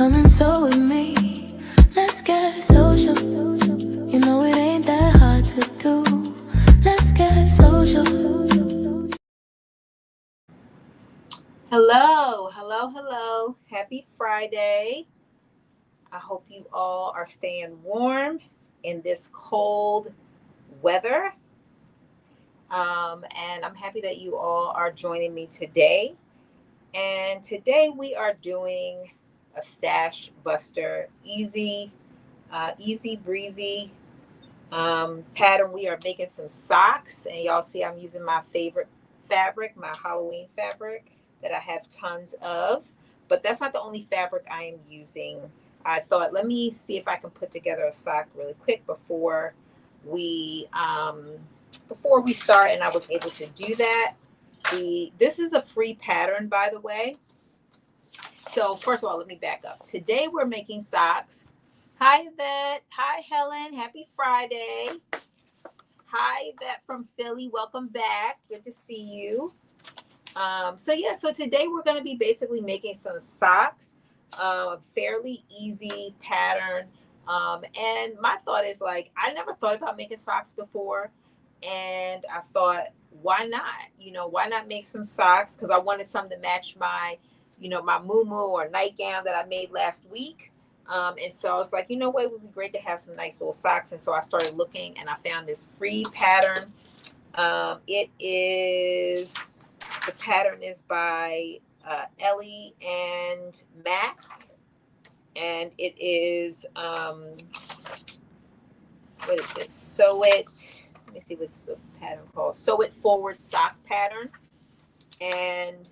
Come and sew with me. Let's get social. You know it ain't that hard to do. Let's get social. Hello, hello, hello. Happy Friday. I hope you all are staying warm in this cold weather. And I'm happy that you all are joining me today. And today we are doing a stash buster, easy breezy pattern. We are making some socks, and y'all see I'm using my favorite fabric, my Halloween fabric that I have tons of. But that's not the only fabric I am using. I thought, let me see if I can put together a sock really quick we before we start, and I was able to do that. This is a free pattern, by the way. So first of all, let me back up. Today we're making socks. Hi, Yvette. Hi, Helen. Happy Friday. Hi, Yvette from Philly. Welcome back. Good to see you. So today we're going to be basically making some socks. Fairly easy pattern. And my thought is like, I never thought about making socks before. And I thought, why not? Why not make some socks? Because I wanted something to match my muumuu or nightgown that I made last week. And so I was like, what, it would be great to have some nice little socks. And so I started looking and I found this free pattern. The pattern is by Ellie and Mac. And it is, what is it? Let me see what's the pattern called. Sew It Forward sock pattern. And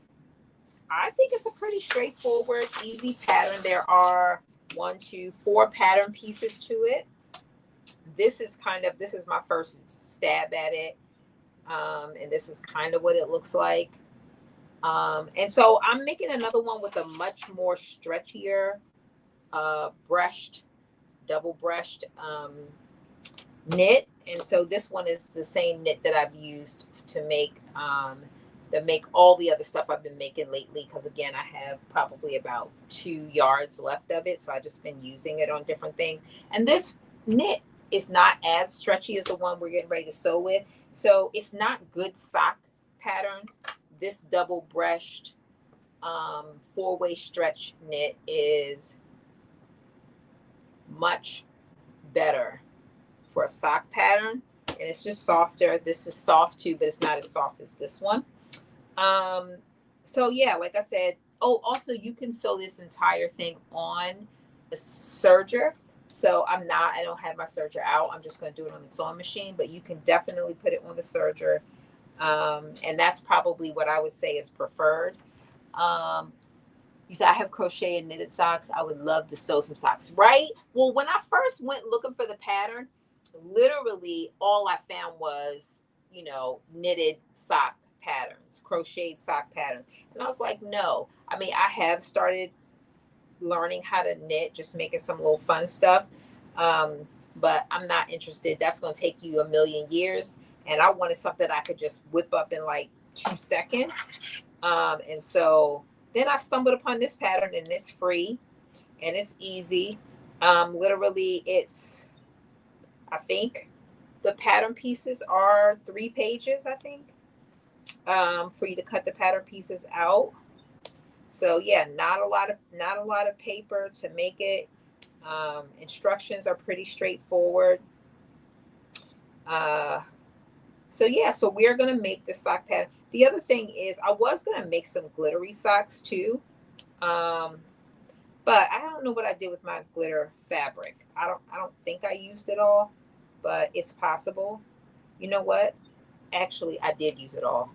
I think it's a pretty straightforward, easy pattern. There are 4 pattern pieces to it. This is my first stab at it. And this is kind of what it looks like. And so I'm making another one with a much more stretchier, double brushed knit. And so this one is the same knit that I've used to make all the other stuff I've been making lately, because again, I have probably about 2 yards left of it, so I've just been using it on different things. And this knit is not as stretchy as the one we're getting ready to sew with, so it's not good sock pattern. This double brushed 4-way stretch knit is much better for a sock pattern, and it's just softer. This is soft too, but it's not as soft as this one. So yeah, like I said, also you can sew this entire thing on a serger. So I don't have my serger out. I'm just going to do it on the sewing machine, but you can definitely put it on the serger. And that's probably what I would say is preferred. You said I have crochet and knitted socks. I would love to sew some socks, right? Well, when I first went looking for the pattern, literally all I found was, knitted sock patterns, crocheted sock patterns. And I was like, no. I mean, I have started learning how to knit, just making some little fun stuff. But I'm not interested. That's going to take you a million years. And I wanted something I could just whip up in like 2 seconds. And so then I stumbled upon this pattern, and it's free and it's easy. Literally, I think the pattern pieces are 3 pages, I think, for you to cut the pattern pieces out. So yeah, not a lot of paper to make it. Instructions are pretty straightforward. So we're gonna make the sock pattern. The other thing is, I was gonna make some glittery socks too, but I don't know what I did with my glitter fabric. I don't think I used it all, but it's possible. You know what? Actually, I did use it all.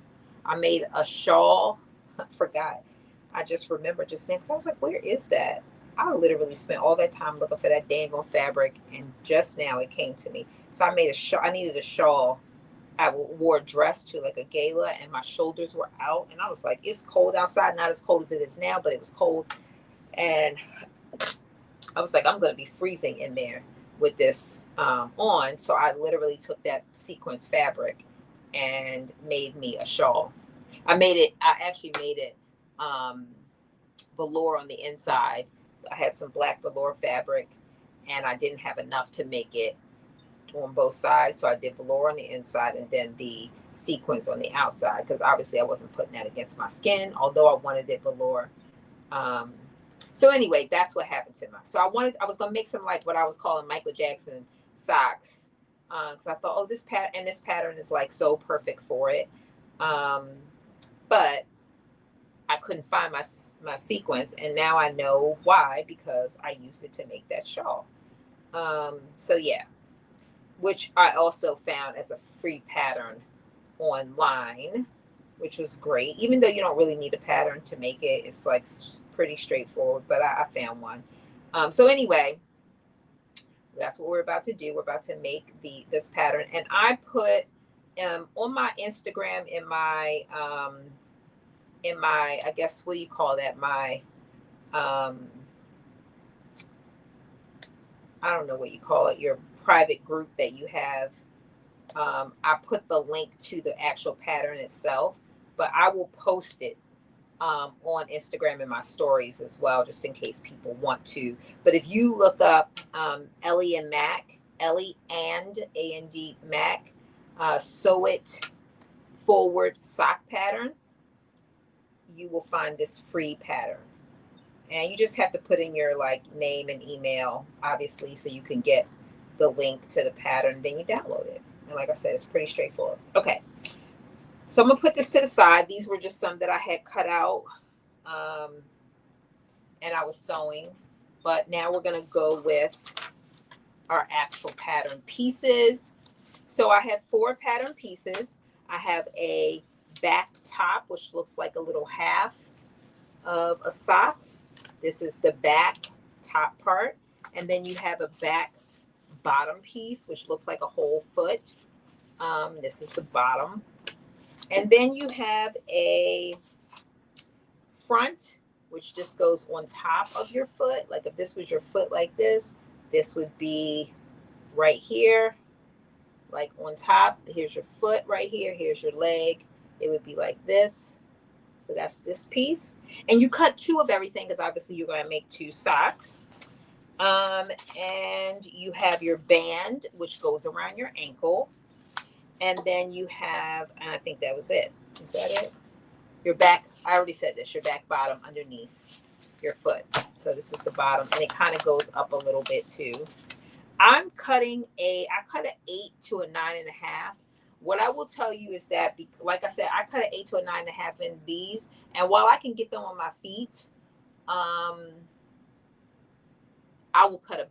I made a shawl. I forgot. I just remembered just now because I was like, where is that? I literally spent all that time looking for that dang old fabric, and just now it came to me. So I made a shawl. I needed a shawl. I wore a dress to like a gala, and my shoulders were out, and I was like, it's cold outside. Not as cold as it is now, but it was cold. And I was like, I'm going to be freezing in there with this on. So I literally took that sequence fabric and made me a shawl. I actually made it velour on the inside, I had some black velour fabric, and I didn't have enough to make it on both sides. So I did velour on the inside and then the sequins on the outside, because obviously I wasn't putting that against my skin, although I wanted it velour. Um, so anyway, that's what happened to my. So I was gonna make some like what I was calling Michael Jackson socks, because I thought, oh, this pattern is like so perfect for it. But I couldn't find my sequins, and now I know why, because I used it to make that shawl. So yeah, which I also found as a free pattern online, which was great. Even though you don't really need a pattern to make it, it's like pretty straightforward, but I found one. So anyway, that's what we're about to do. We're about to make this pattern, and I put on my Instagram in my I guess, what do you call that, my I don't know what you call it, your private group that you have. I put the link to the actual pattern itself, but I will post it on Instagram in my stories as well, just in case people want to. But if you look up Ellie and A&D Mac, sew it forward sock pattern, you will find this free pattern. And you just have to put in your like name and email, obviously, so you can get the link to the pattern. Then you download it. And like I said, it's pretty straightforward. Okay. So I'm going to put this to the side. These were just some that I had cut out and I was sewing. But now we're going to go with our actual pattern pieces. So I have 4 pattern pieces. I have a back top, which looks like a little half of a sock. This is the back top part. And then you have a back bottom piece, which looks like a whole foot. This is the bottom. And then you have a front, which just goes on top of your foot. Like if this was your foot like this would be right here, like on top. Here's your foot right here. Here's your leg. It would be like this. So that's this piece. And you cut 2 of everything, because obviously you're going to make 2 socks. And you have your band, which goes around your ankle. And then you have, and I think that was it. Is that it? Your back, I already said this, your back bottom underneath your foot. So this is the bottom, and it kind of goes up a little bit too. I cut an 8 to a 9.5. What I will tell you is that, like I said, I cut an 8 to a 9.5 in these. And while I can get them on my feet, I will cut a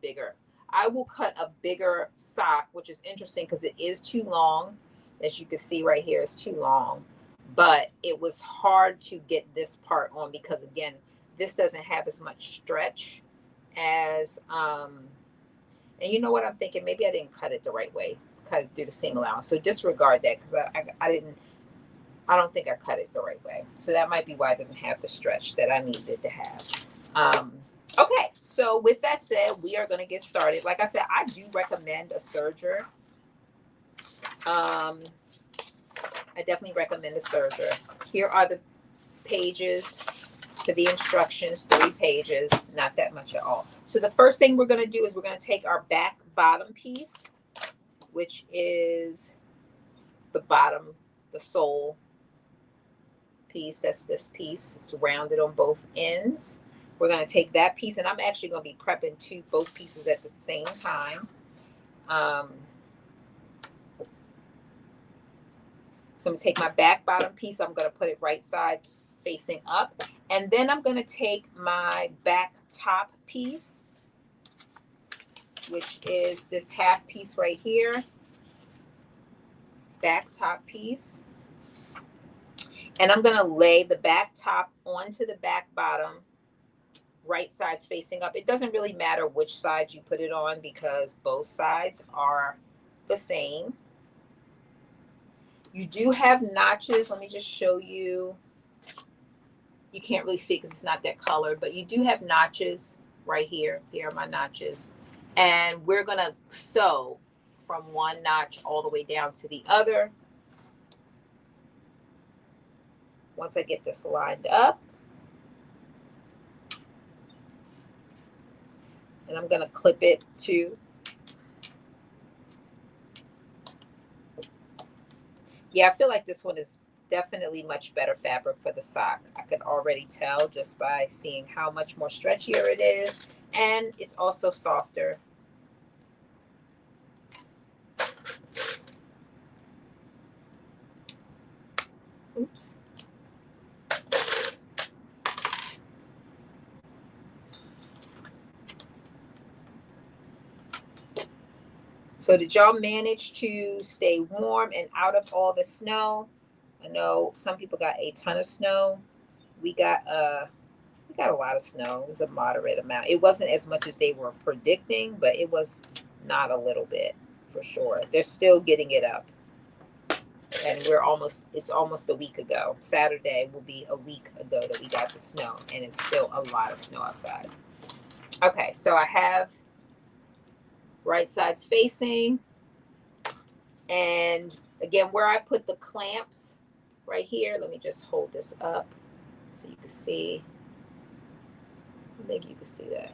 bigger sock, which is interesting because it is too long. As you can see right here, it's too long. But it was hard to get this part on because, again, this doesn't have as much stretch as, and you know what I'm thinking? Maybe I didn't cut it the right way, cut it through the seam allowance. So disregard that, because I don't think I cut it the right way. So that might be why it doesn't have the stretch that I needed it to have. Okay, so with that said, we are going to get started. Like I said, I do recommend a serger. I definitely recommend a serger. Here are the pages for the instructions, 3 pages, not that much at all. So the first thing we're going to do is we're going to take our back bottom piece, which is the bottom, the sole piece. That's this piece. It's rounded on both ends. We're going to take that piece, and I'm actually going to be prepping both pieces at the same time. So I'm going to take my back bottom piece. I'm going to put it right side facing up. And then I'm going to take my back top piece, which is this half piece right here. Back top piece. And I'm going to lay the back top onto the back bottom, right sides facing up. It doesn't really matter which side you put it on because both sides are the same. You do have notches. Let me just show you. You can't really see because it's not that colored, but you do have notches right here. Here are my notches. And we're going to sew from one notch all the way down to the other. Once I get this lined up. And I'm going to clip it too. Yeah, I feel like this one is definitely much better fabric for the sock. I could already tell just by seeing how much more stretchier it is. And it's also softer. Oops. So did y'all manage to stay warm and out of all the snow? I know some people got a ton of snow. We got a lot of snow. It was a moderate amount. It wasn't as much as they were predicting, but it was not a little bit for sure. They're still getting it up. And it's almost a week ago. Saturday will be a week ago that we got the snow, and it's still a lot of snow outside. Okay, so I have right sides facing, and again, where I put the clamps right here, let me just hold this up so you can see. Maybe you can see that.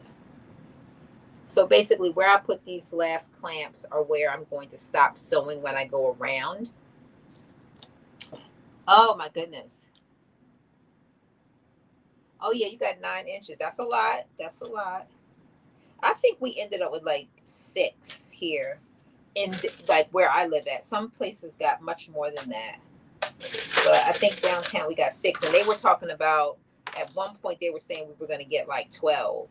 So basically where I put these last clamps are where I'm going to stop sewing when I go around. Oh my goodness. Oh yeah, you got 9 inches. That's a lot. That's a lot. I think we ended up with like 6 here in like where I live at. Some places got much more than that. But I think downtown we got 6. And they were talking about, at one point they were saying we were going to get like 12.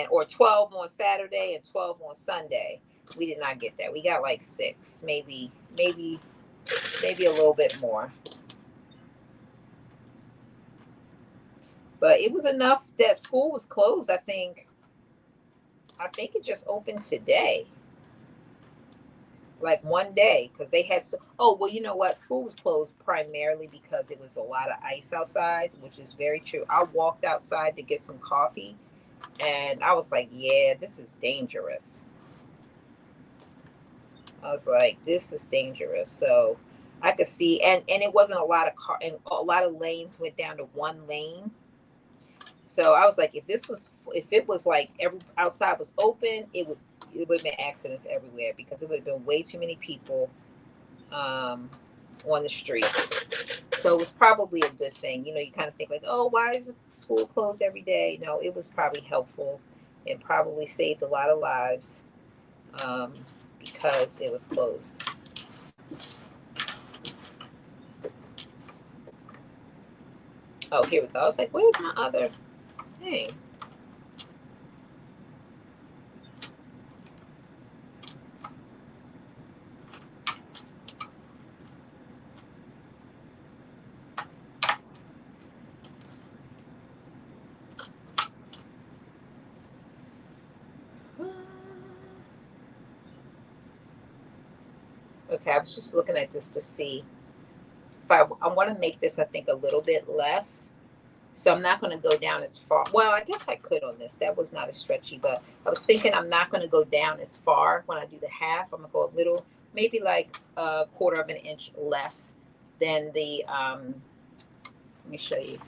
Or 12 on Saturday and 12 on Sunday. We did not get that. We got like 6, maybe a little bit more. But it was enough that school was closed. I think it just opened today. Like one day, because they had oh well, you know what, school was closed primarily because it was a lot of ice outside, which is very true. I walked outside to get some coffee, and I was like, yeah, this is dangerous. I was like, this is dangerous. So I could see, and it wasn't a lot of car, and a lot of lanes went down to one lane. So I was like, if it was like every outside was open, it would have been accidents everywhere, because it would have been way too many people on the streets. So it was probably a good thing. You kind of think like, oh, why is school closed every day? No, it was probably helpful and probably saved a lot of lives because it was closed. Oh, here we go. I was like, where's my other thing? Okay, I was just looking at this to see if I want to make this, I think, a little bit less. So I'm not going to go down as far. Well, I guess I could on this. That was not as stretchy, but I was thinking I'm not going to go down as far when I do the half. I'm going to go a little, maybe like a 1/4 of an inch less than the, let me show you.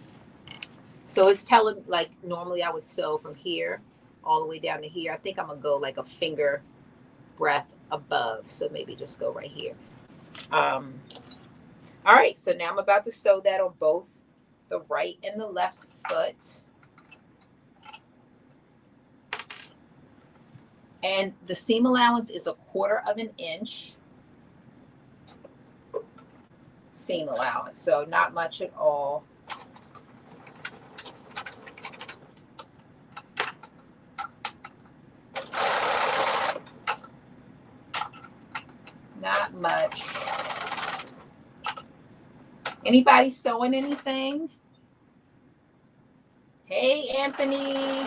So it's telling, like, normally I would sew from here all the way down to here. I think I'm going to go like a finger breadth above. So maybe just go right here. All right. So now I'm about to sew that on both the right and the left foot. And the seam allowance is a 1/4 of an inch seam allowance. So not much at all. Not much. Anybody sewing anything? Hey, Anthony.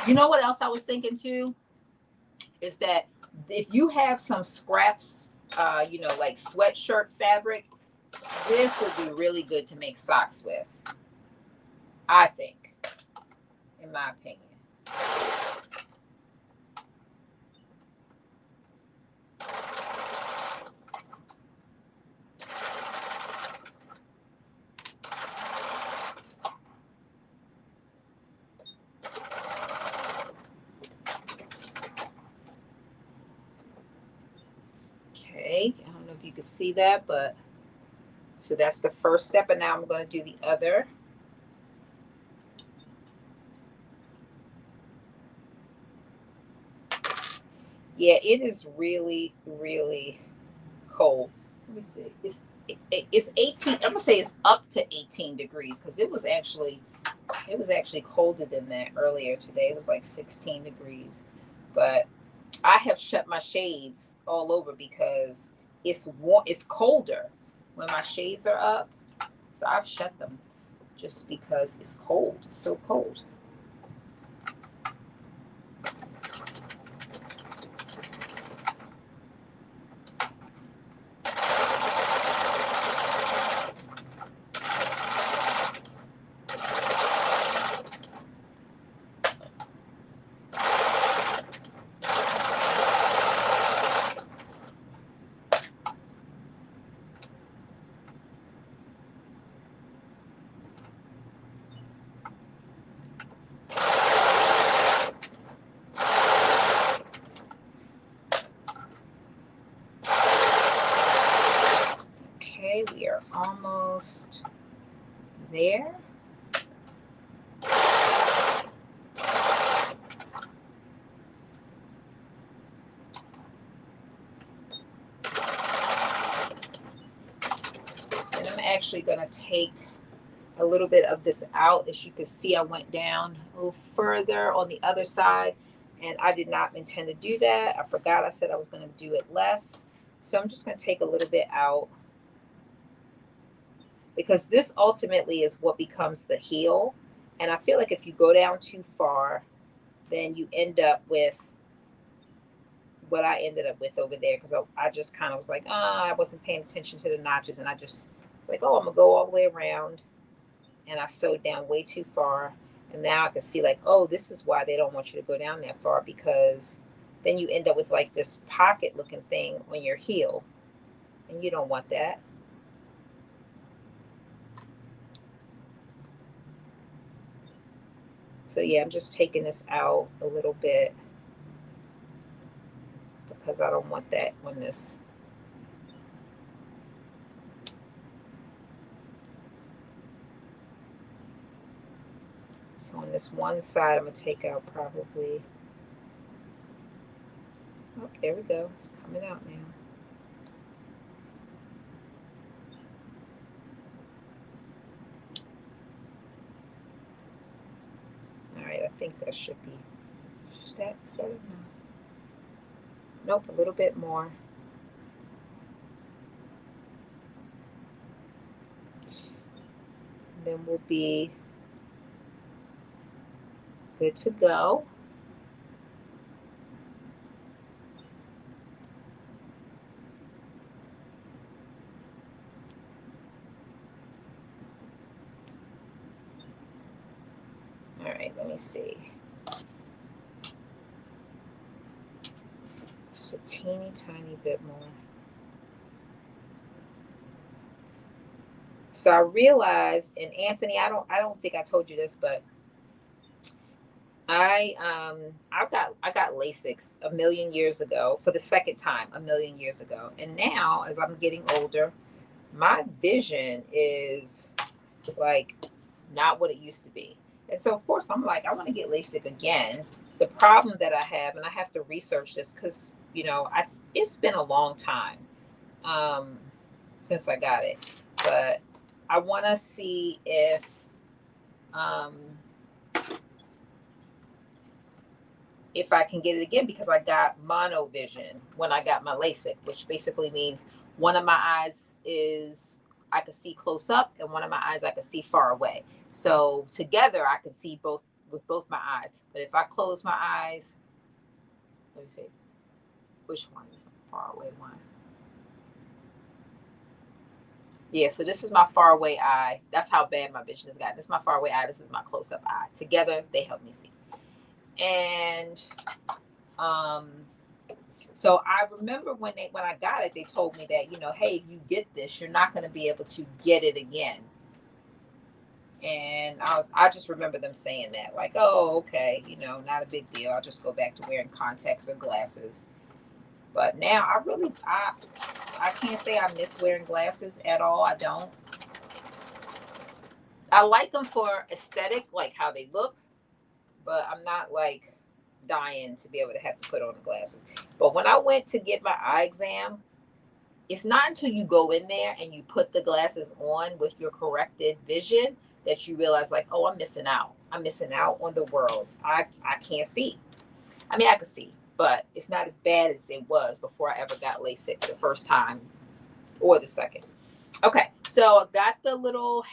You know what else I was thinking too? Is that if you have some scraps, like sweatshirt fabric, this would be really good to make socks with. I think, in my opinion. you can see that, but so that's the first step, and now I'm going to do the other. Yeah, it is really, really cold. Let me see. It's 18. I'm gonna say it's up to 18 degrees because it was actually colder than that earlier today. It was like 16 degrees, but I have shut my shades all over because it's warm. It's colder when my shades are up, so I've shut them just because it's cold. It's so cold. Okay, we are almost there. And I'm actually going to take a little bit of this out. As you can see, I went down a little further on the other side, and I did not intend to do that. I forgot I said I was going to do it less. So I'm just going to take a little bit out, because this ultimately is what becomes the heel. And I feel like if you go down too far, then you end up with what I ended up with over there, because I just kind of was like, I wasn't paying attention to the notches, and I just was like, oh, I'm going to go all the way around. And I sewed down way too far. And now I can see like, oh, this is why they don't want you to go down that far, because then you end up with like this pocket looking thing on your heel. And you don't want that. So yeah, I'm just taking this out a little bit because I don't want that on this. So on this one side, I'm going to take out probably, oh, there we go. It's coming out now. All right, I think that should be, is that enough? Nope, a little bit more. Then we'll be good to go. All right, let me see. Just a teeny tiny bit more. So I realized, and Anthony, I don't think I told you this, but I got LASIK a million years ago for the second time a million years ago. And now as I'm getting older, my vision is like not what it used to be. And so of course I'm like, I want to get LASIK again. The problem that I have, and I have to research this because it's been a long time since I got it, but I want to see if I can get it again, because I got monovision when I got my LASIK, which basically means one of my eyes is I could see close up and one of my eyes I could see far away. So together I could see both with both my eyes. But if I close my eyes, let me see, which one is my far away one? Yeah, so this is my far away eye. That's how bad my vision has gotten. This is my far away eye. This is my close up eye. Together they help me see. And so I remember when I got it, they told me that, hey, if you get this, you're not going to be able to get it again. And I just remember them saying that, like, oh, okay, not a big deal. I'll just go back to wearing contacts or glasses. But now I can't say I miss wearing glasses at all. I don't. I like them for aesthetic, like how they look, but I'm not like dying to be able to have to put on the glasses. But when I went to get my eye exam, it's not until you go in there and you put the glasses on with your corrected vision that you realize, like, oh, I'm missing out. I'm missing out on the world. I can't see. I mean, I can see, but it's not as bad as it was before I ever got LASIK the first time or the second. Okay, so I got the little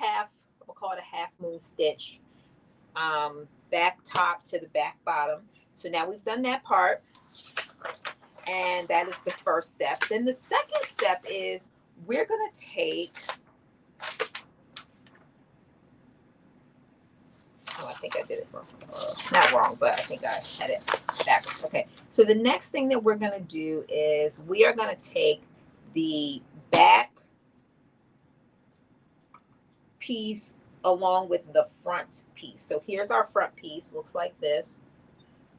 we'll call it a half moon stitch, back top to the back bottom. So now we've done that part, and that is the first step. Then the second step is we're going to take, I think I did it wrong. Not wrong, but I think I had it backwards. Okay, so the next thing that we're going to do is we are going to take the back piece along with the front piece. So here's our front piece, looks like this.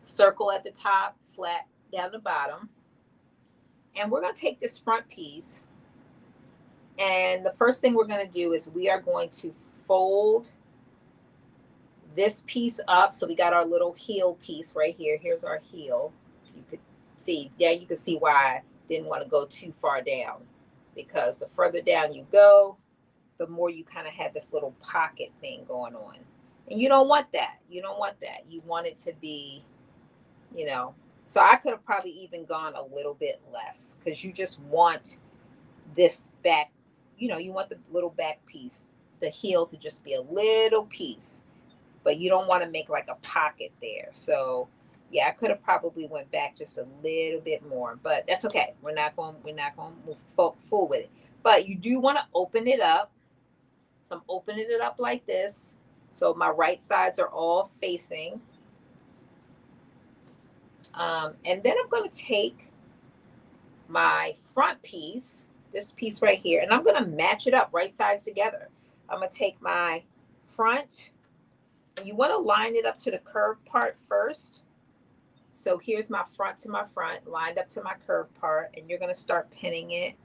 Circle at the top, flat down the bottom. And we're going to take this front piece, and the first thing we're going to do is we are going to fold this piece up. So we got our little heel piece right here. Here's our heel. You could see, yeah, you can see why I didn't want to go too far down, because the further down you go, the more you kind of have this little pocket thing going on. And you don't want that. You don't want that. You want it to be, you know, so I could have probably even gone a little bit less, because you just want this back, you know, you want the little back piece, the heel to just be a little piece, but you don't want to make like a pocket there. So yeah, I could have probably went back just a little bit more, but that's okay. We're not going to move full with it, but you do want to open it up. So I'm opening it up like this. So my right sides are all facing. And then I'm going to take my front piece, this piece right here, and I'm going to match it up right sides together. I'm going to take my front, and you want to line it up to the curved part first. So here's my front to my front, lined up to my curved part, and you're going to start pinning it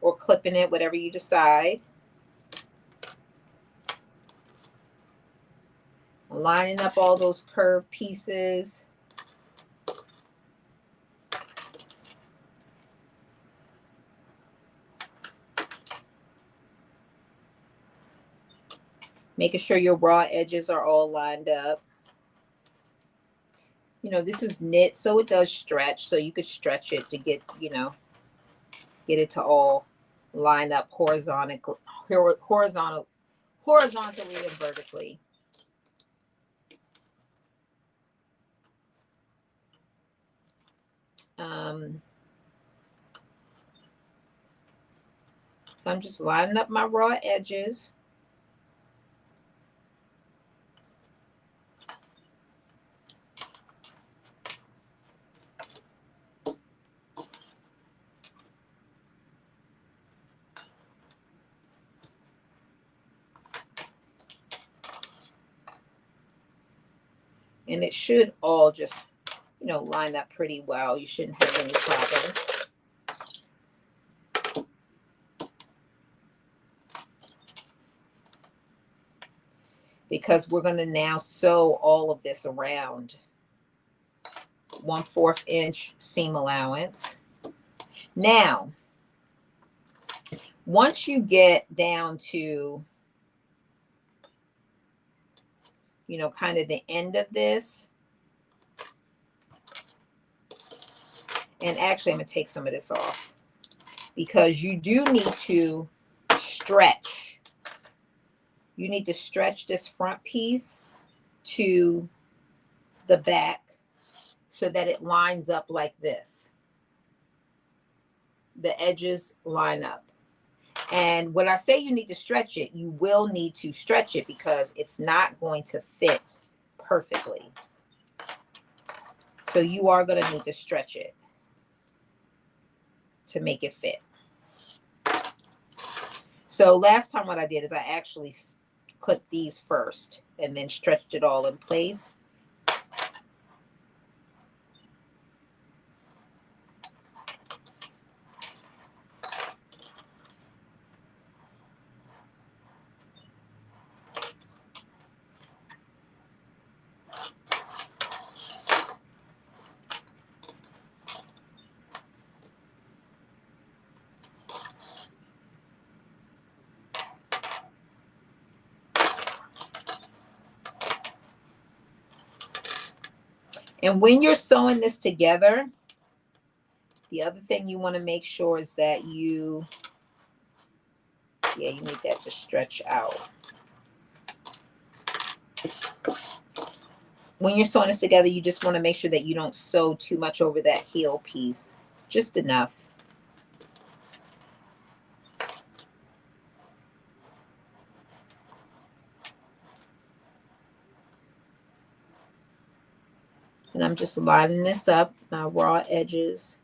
or clipping it, whatever you decide. Lining up all those curved pieces. Making sure your raw edges are all lined up. You know, this is knit, so it does stretch. So you could stretch it to get, you know, get it to all line up horizontally and vertically. So I'm just lining up my raw edges. And it should all just, you know, line up pretty well. You shouldn't have any problems. Because we're going to now sew all of this around. 1/4 inch seam allowance. Now, once you get down to, you know, kind of the end of this, and actually I'm going to take some of this off, because you do need to stretch. You need to stretch this front piece to the back so that it lines up like this. The edges line up. And when I say you need to stretch it, you will need to stretch it, because it's not going to fit perfectly. So you are going to need to stretch it to make it fit. So last time what I did is I actually clipped these first and then stretched it all in place. And when you're sewing this together, the other thing you want to make sure is that you need that to stretch out. When you're sewing this together, you just want to make sure that you don't sew too much over that heel piece, just enough. And I'm just lining this up, my raw edges.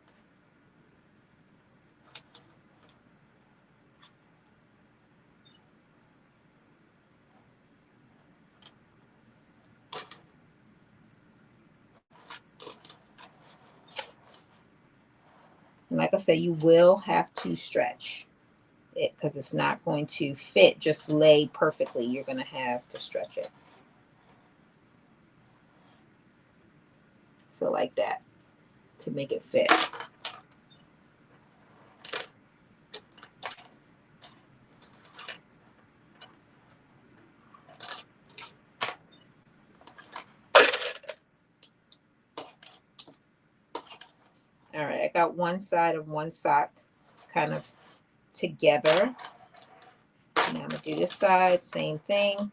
And like I said, you will have to stretch it because it's not going to fit, just lay perfectly. You're going to have to stretch it. So like that, to make it fit. All right, I got one side of one sock kind of together. Now I'm gonna do this side, same thing.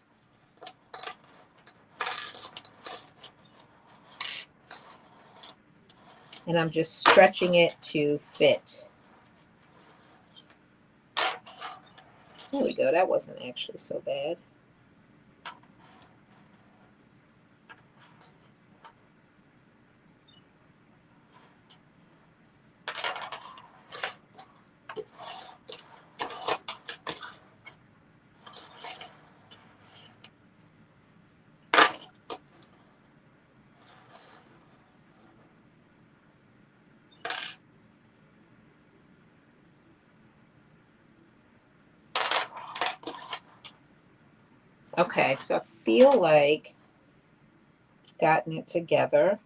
And I'm just stretching it to fit. There we go, that wasn't actually so bad. Okay, so I feel like gotten it together.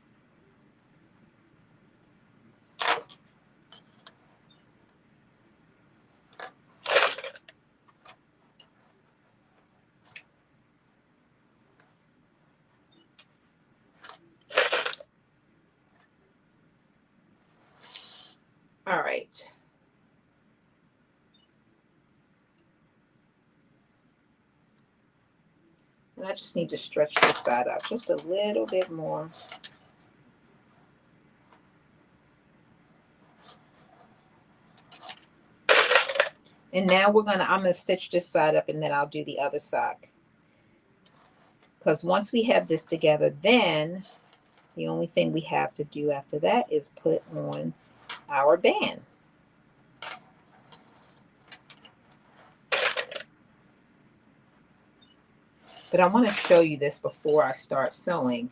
All right. And I just need to stretch this side out just a little bit more. And now I'm gonna stitch this side up and then I'll do the other sock. Because once we have this together, then the only thing we have to do after that is put on our band. But I want to show you this before I start sewing.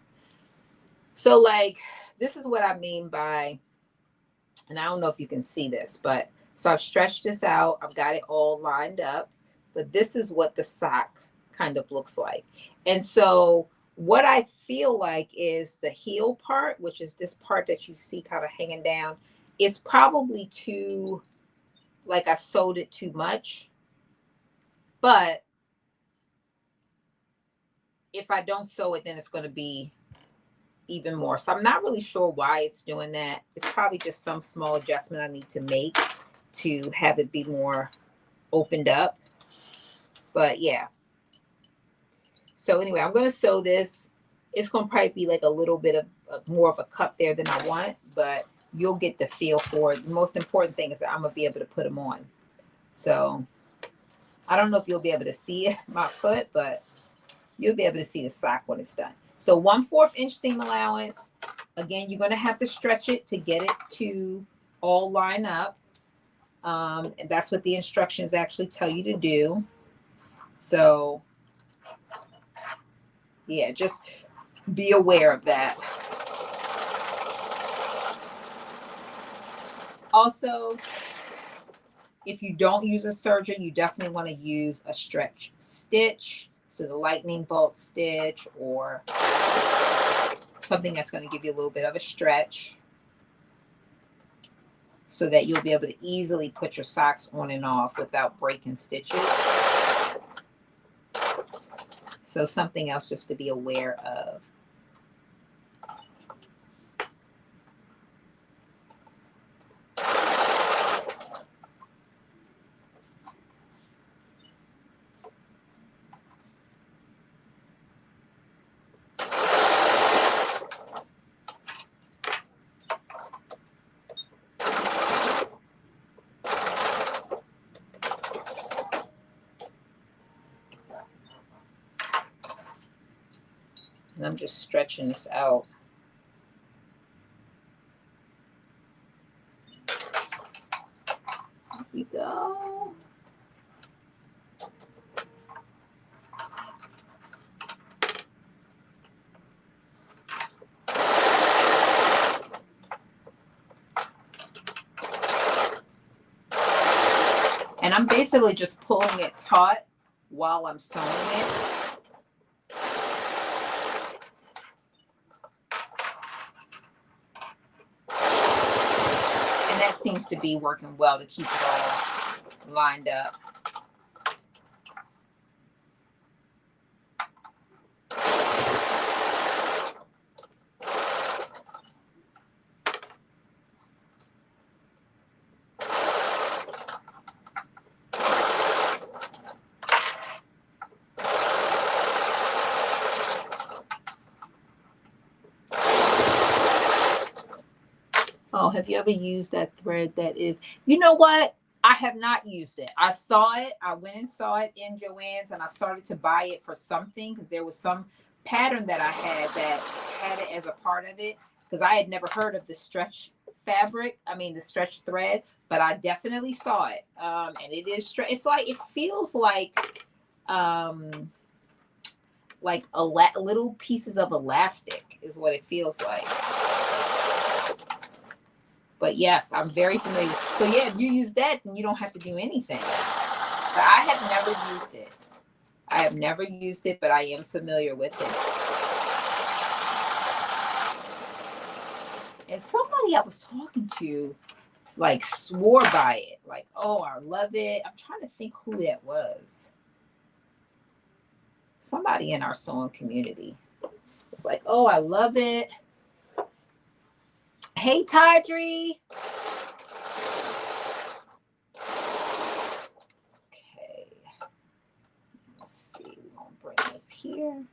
So like, this is what I mean by, and I don't know if you can see this, but so I've stretched this out. I've got it all lined up, but this is what the sock kind of looks like. And so what I feel like is the heel part, which is this part that you see kind of hanging down, is probably too, like I sewed it too much. But if I don't sew it, then it's going to be even more. So I'm not really sure why it's doing that. It's probably just some small adjustment I need to make to have it be more opened up. But yeah. So anyway, I'm going to sew this. It's going to probably be like a little bit of more of a cut there than I want, but you'll get the feel for it. The most important thing is that I'm going to be able to put them on. So I don't know if you'll be able to see my foot, but you'll be able to see the sock when it's done. So 1/4 inch seam allowance. Again, you're going to have to stretch it to get it to all line up. And that's what the instructions actually tell you to do. So yeah, just be aware of that. Also, if you don't use a serger, you definitely want to use a stretch stitch. So the lightning bolt stitch or something that's going to give you a little bit of a stretch so that you'll be able to easily put your socks on and off without breaking stitches. So something else just to be aware of. And I'm just stretching this out. Here we go. And I'm basically just pulling it taut while I'm sewing it. And that seems to be working well to keep it all lined up. Oh, have you ever used that thread that is, you know what? I have not used it. I saw it. I went and saw it in Joann's and I started to buy it for something because there was some pattern that I had that had it as a part of it because I had never heard of the stretch fabric. I mean, the stretch thread, but I definitely saw it. And it is stretch. It's like, it feels like little pieces of elastic is what it feels like. But yes, I'm very familiar. So yeah, if you use that, then you don't have to do anything. But I have never used it. I have never used it, but I am familiar with it. And somebody I was talking to like swore by it. Like, oh, I love it. I'm trying to think who that was. Somebody in our sewing community. It's like, oh, I love it. Hey, Tydree. Okay. Let's see. We're going to bring this here.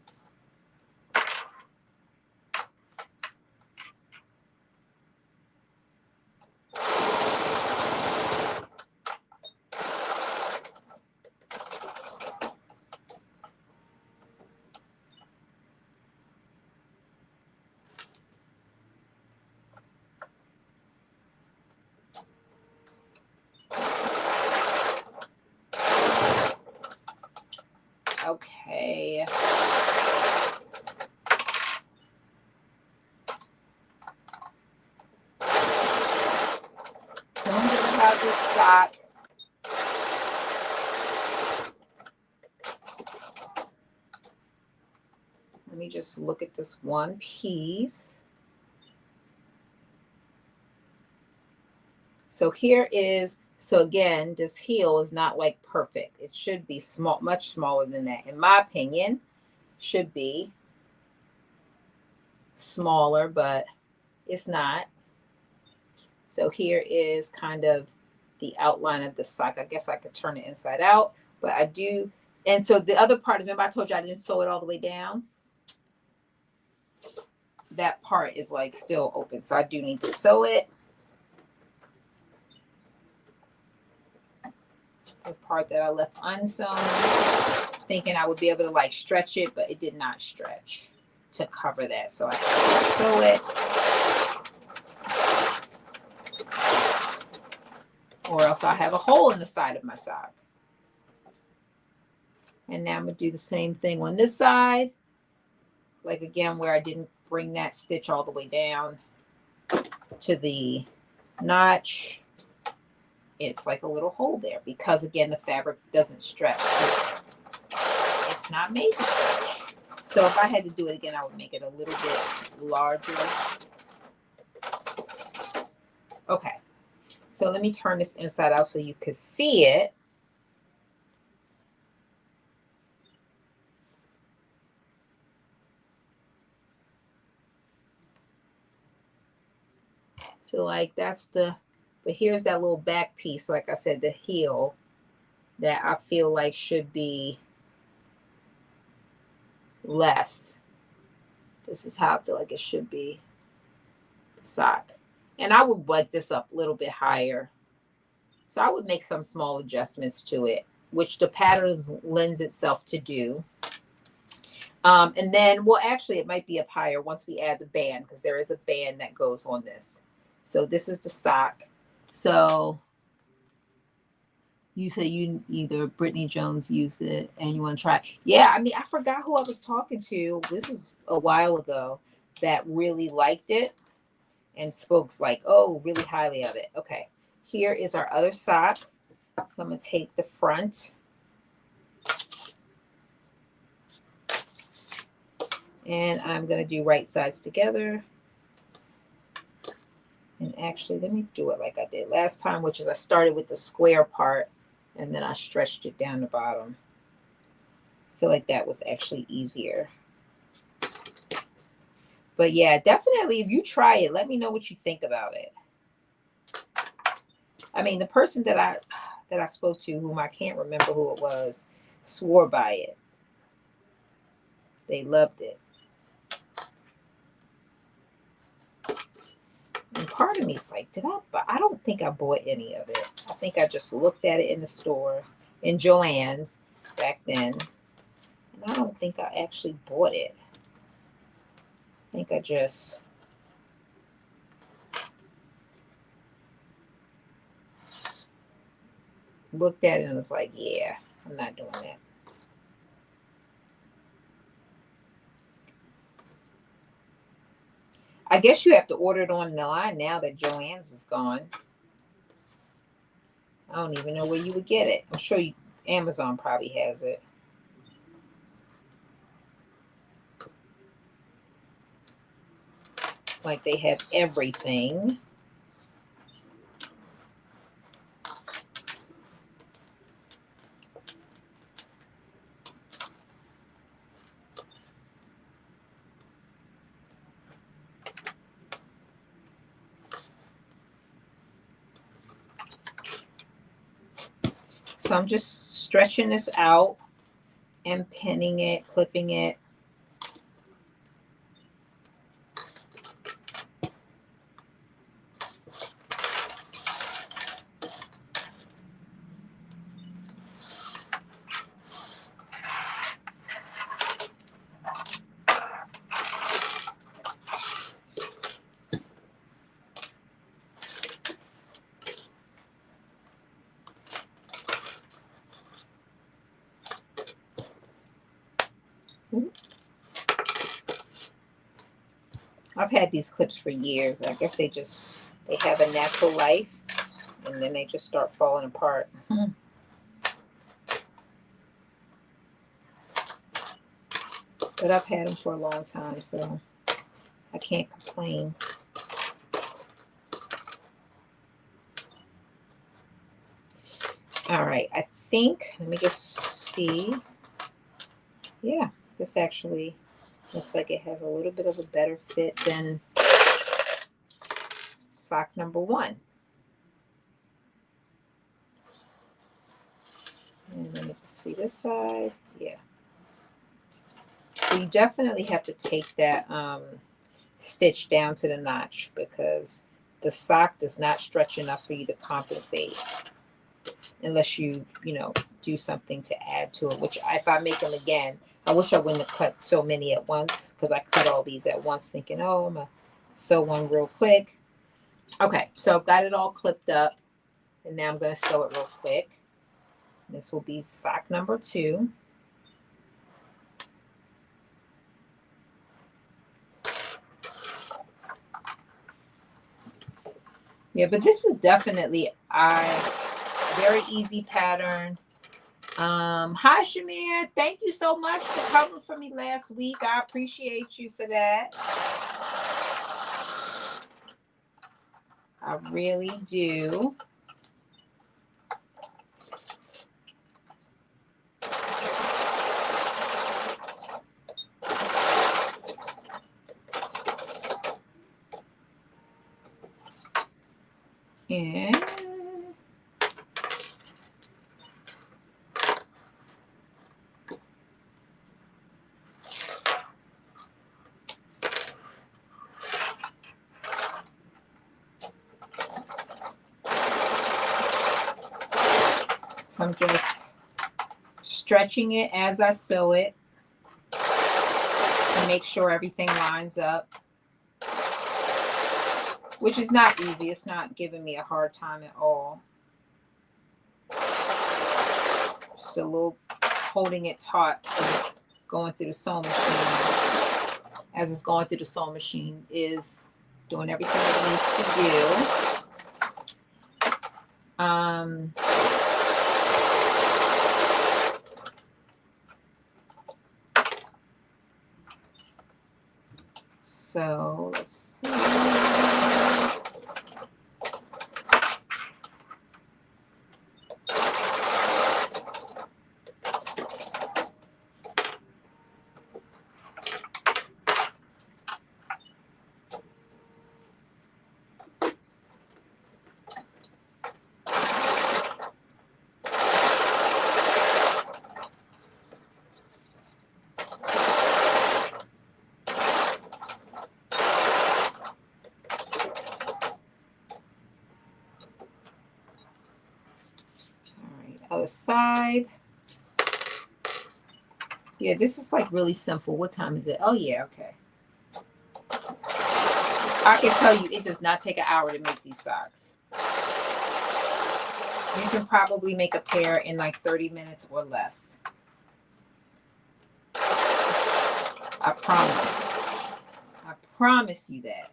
Okay. Wonder about this sock. Let me just look at this one piece. So here is, so again, this heel is not like perfect. It should be small, much smaller than that. In my opinion, should be smaller, but it's not. So here is kind of the outline of the sock. I guess I could turn it inside out, but I do. And so the other part is, remember I told you I didn't sew it all the way down? That part is like still open. So I do need to sew it. The part that I left unsewn, thinking I would be able to like stretch it, but it did not stretch to cover that. So I have to sew it, or else I have a hole in the side of my sock. And now I'm gonna do the same thing on this side, like again where I didn't bring that stitch all the way down to the notch. It's like a little hole there because again the fabric doesn't stretch. It's not made to stretch. So if I had to do it again, I would make it a little bit larger. Okay, so let me turn this inside out so you can see it. So like that's the, but here's that little back piece, like I said, the heel that I feel like should be less. This is how I feel like it should be, the sock. And I would butt this up a little bit higher. So I would make some small adjustments to it, which the pattern lends itself to do. And then, well, actually, it might be up higher once we add the band because there is a band that goes on this. So this is the sock. So you say you either Brittany Jones used it and you want to try. Yeah, I mean, I forgot who I was talking to. This was a while ago that really liked it and spoke like, oh, really highly of it. Okay, here is our other sock. So I'm going to take the front. And I'm going to do right sides together. And actually, let me do it like I did last time, which is I started with the square part and then I stretched it down the bottom. I feel like that was actually easier. But yeah, definitely if you try it, let me know what you think about it. I mean, the person that I spoke to, whom I can't remember who it was, swore by it. They loved it. And part of me is like, did I buy? I don't think I bought any of it. I think I just looked at it in the store, in Joann's back then. And I don't think I actually bought it. I think I just looked at it and was like, yeah, I'm not doing that. I guess you have to order it on the line now that Joann's is gone. I don't even know where you would get it. I'm sure Amazon probably has it. Like they have everything. So I'm just stretching this out and pinning it, clipping it. I've had these clips for years. I guess they have a natural life and then they just start falling apart. But I've had them for a long time, so I can't complain. All right, I think, let me just see. Yeah, this actually looks like it has a little bit of a better fit than sock number 1. And then you can see this side. Yeah. So you definitely have to take that stitch down to the notch because the sock does not stretch enough for you to compensate unless you do something to add to it, which if I make them again, I wish I wouldn't have cut so many at once because I cut all these at once thinking, oh, I'm going to sew one real quick. Okay, so I've got it all clipped up and now I'm going to sew it real quick. This will be sock number 2. Yeah, but this is definitely a very easy pattern. Hi, Shamir. Thank you so much for covering for me last week. I appreciate you for that. I really do. And so I'm just stretching it as I sew it. make sure everything lines up, which is not easy. It's not giving me a hard time at all. Just a little holding it taut, going through the sewing machine. As it's going through the sewing machine is doing everything it needs to do. So let's see. Other side. Yeah, this is like really simple. What time is it? Oh yeah, okay. I can tell you it does not take an hour to make these socks. You can probably make a pair in like 30 minutes or less. I promise. I promise you that.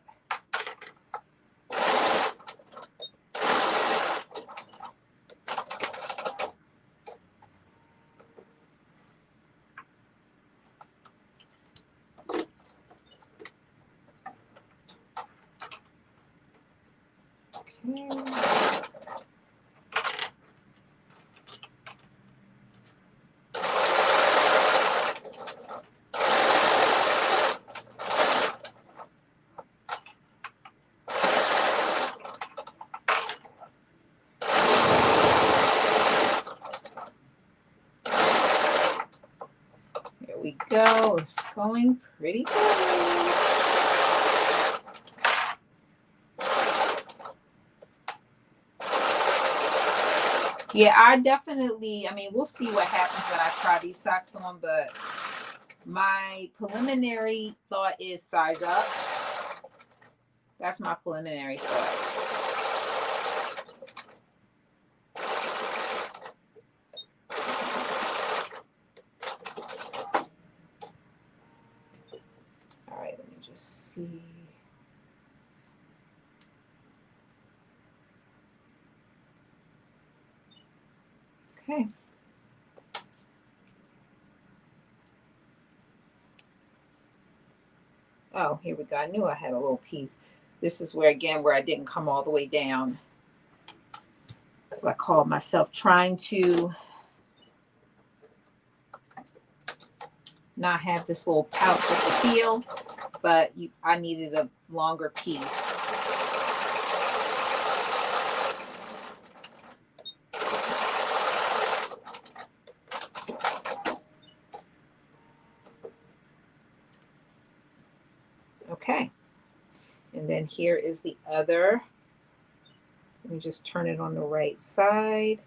Here we go. It's going pretty good. Yeah, I mean, we'll see what happens when I try these socks on, but my preliminary thought is size up. That's my preliminary thought. All right, let me just see. Okay. Oh, here we go. I knew I had a little piece. This is where, again, where I didn't come all the way down. Because I called myself trying to not have this little pouch at the heel, but I needed a longer piece. Okay, and then here is the other. Let me just turn it on the right side.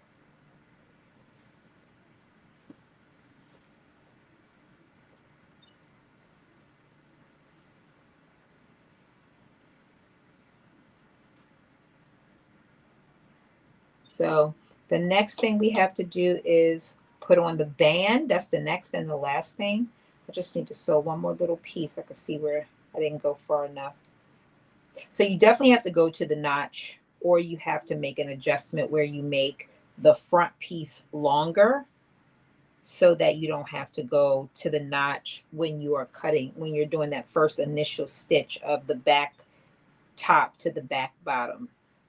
So the next thing we have to do is put on the band. That's the next and the last thing. I just need to sew one more little piece. I can see where I didn't go far enough. So you definitely have to go to the notch, or you have to make an adjustment where you make the front piece longer so that you don't have to go to the notch when you are cutting, when you're doing that first initial stitch of the back top to the back bottom,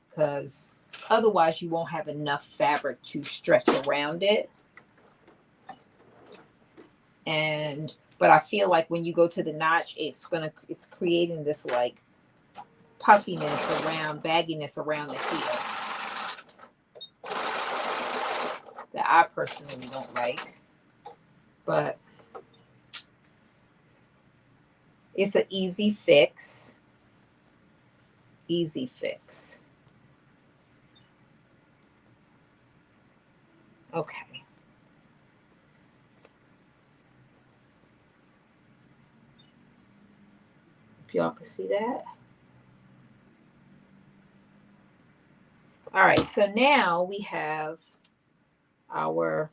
because otherwise you won't have enough fabric to stretch around it. But I feel like when you go to the notch, it's creating this like puffiness around, bagginess around the heel that I personally don't like. But it's an easy fix. Easy fix. Okay. If y'all can see that. All right, so now we have our,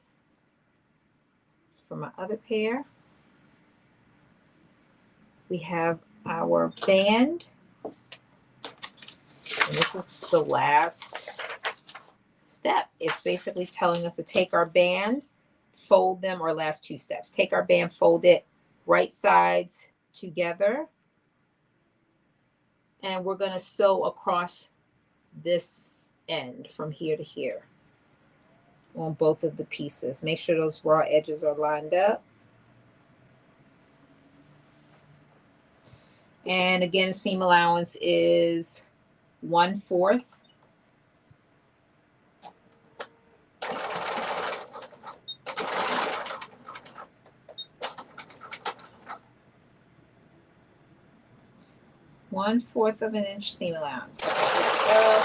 for my other pair, we have our band. And this is the last step. It's basically telling us to take our bands, fold them, or last two steps. Take our band, fold it right sides together. And we're going to sew across this end from here to here on both of the pieces. Make sure those raw edges are lined up. And again, seam allowance is 1/4. One-fourth of an inch seam allowance. Okay, here we go.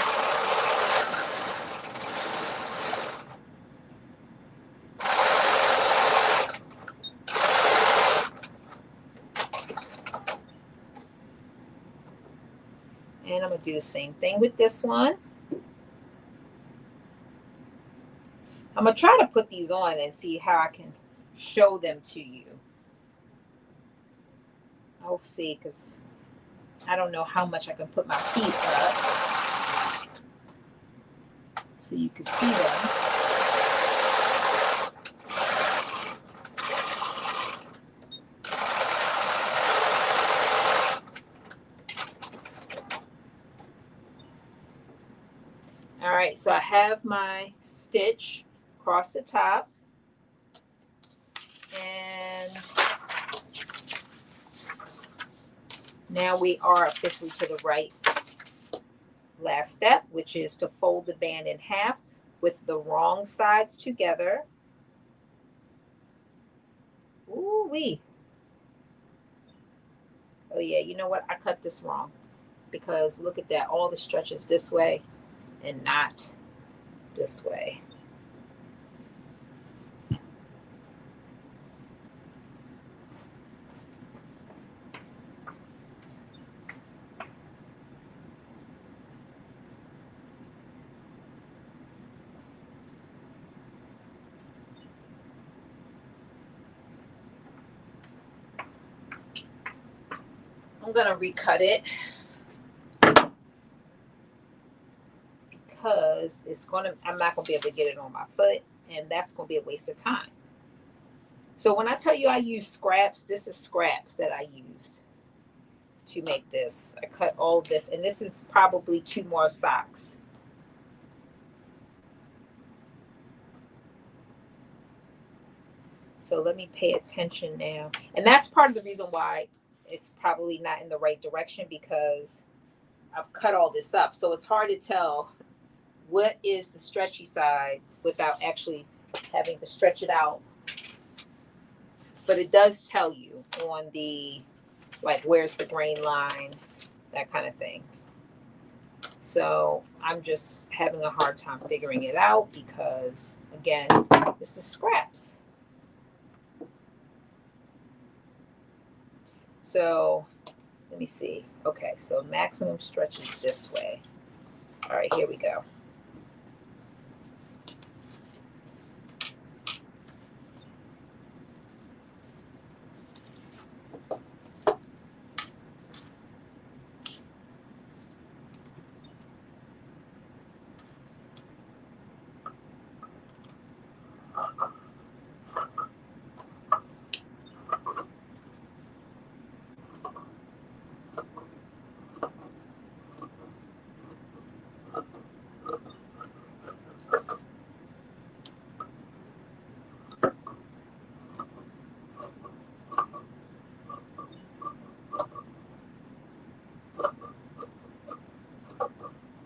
And I'm going to do the same thing with this one. I'm going to try to put these on and see how I can show them to you. I'll see, because I don't know how much I can put my feet up so you can see them. All right, so I have my stitch across the top, and now we are officially to the right last step, which is to fold the band in half with the wrong sides together. Ooh-wee. Oh yeah, you know what? I cut this wrong, because look at that. All the stretches this way and not this way. I'm gonna recut it because I'm not gonna be able to get it on my foot, and that's gonna be a waste of time. So when I tell you I use scraps, this is scraps that I used to make this. I cut all of this, and this is probably 2 more socks. So let me pay attention now. And that's part of the reason why it's probably not in the right direction, because I've cut all this up. So it's hard to tell what is the stretchy side without actually having to stretch it out. But it does tell you on the, like, where's the grain line, that kind of thing. So I'm just having a hard time figuring it out because, again, this is scraps. So let me see. Okay, so maximum stretch is this way. All right, here we go.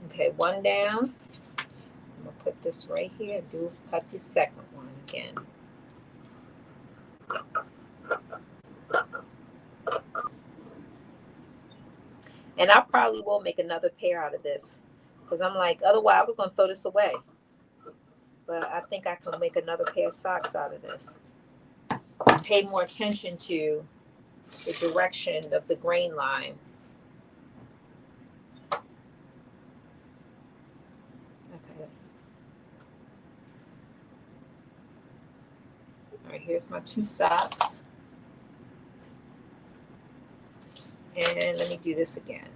Okay, one down. I'm gonna put this right here and cut the second one again. And I probably will make another pair out of this, because I'm like, otherwise we're gonna throw this away. But I think I can make another pair of socks out of this. Pay more attention to the direction of the grain line here's my 2 socks. And let me do this again.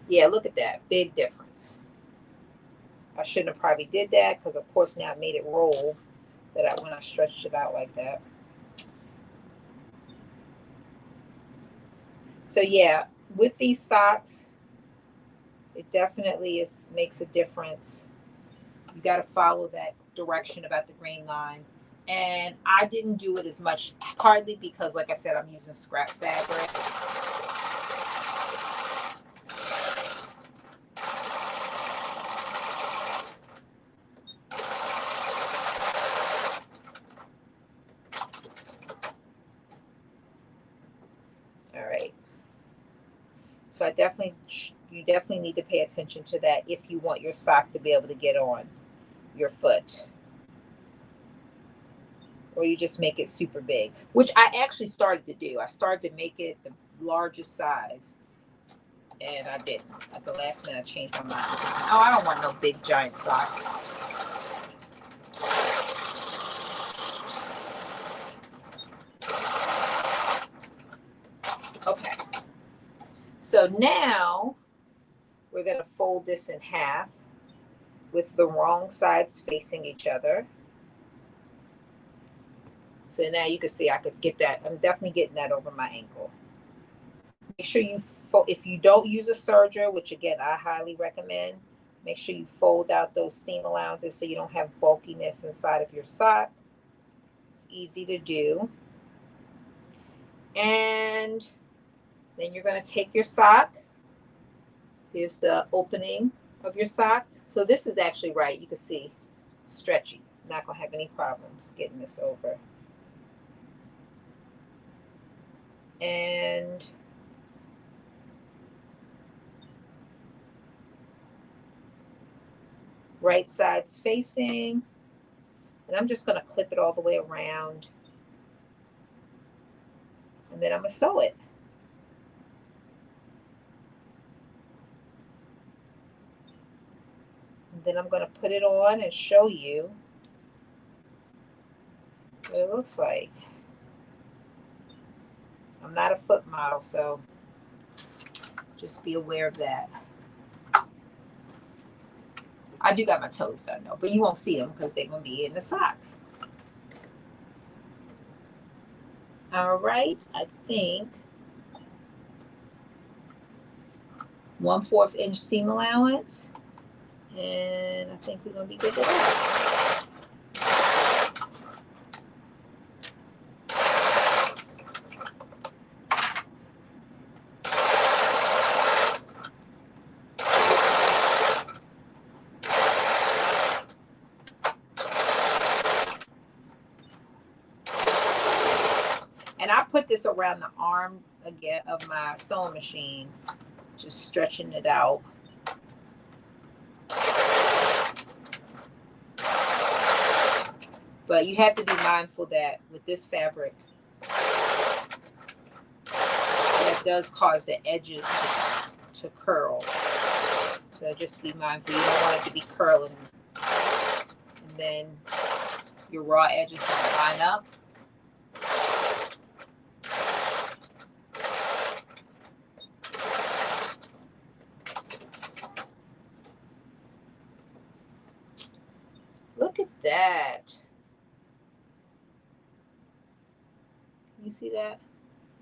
Yeah, look at that. Big difference. I shouldn't have probably did that because, of course, now I made it roll when I stretched it out like that. So, yeah, with these socks, it definitely makes a difference. You got to follow that direction about the grain line. And I didn't do it as much, partly because, like I said, I'm using scrap fabric. All right. So you definitely need to pay attention to that if you want your sock to be able to get on your foot. Or you just make it super big, which I actually started to do. I started to make it the largest size, and I didn't. At the last minute, I changed my mind. Oh, I don't want no big giant sock. Okay. So now we're going to fold this in half with the wrong sides facing each other. So now you can see I could get that. I'm definitely getting that over my ankle. Make sure if you don't use a serger, which again I highly recommend, make sure you fold out those seam allowances so you don't have bulkiness inside of your sock. It's easy to do. And then you're going to take your sock. Here's the opening of your sock. So this is actually right. You can see stretchy. Not going to have any problems getting this over. And right side's facing. And I'm just going to clip it all the way around. And then I'm going to sew it. And then I'm going to put it on and show you what it looks like. I'm not a foot model, so just be aware of that. I do got my toes done though, but you won't see them because they're going to be in the socks. All right, I think 1/4 inch seam allowance, and I think we're going to be good to go. And I put this around the arm again of my sewing machine, just stretching it out. But you have to be mindful that with this fabric, that does cause the edges to curl. So just be mindful. You don't want it to be curling. And then your raw edges will line up. Look at that. Can you see that?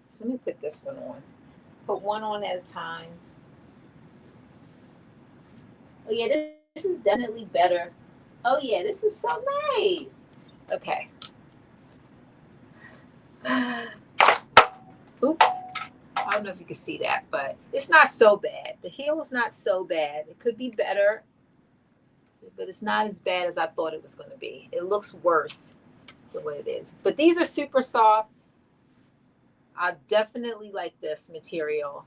So let me put this one on. Put one on at a time. Oh yeah, this is definitely better. Oh yeah, this is so nice. Okay. Oops. I don't know if you can see that, but it's not so bad. The heel is not so bad. It could be better, but it's not as bad as I thought it was going to be. It looks worse than what it is. But these are super soft. I definitely like this material.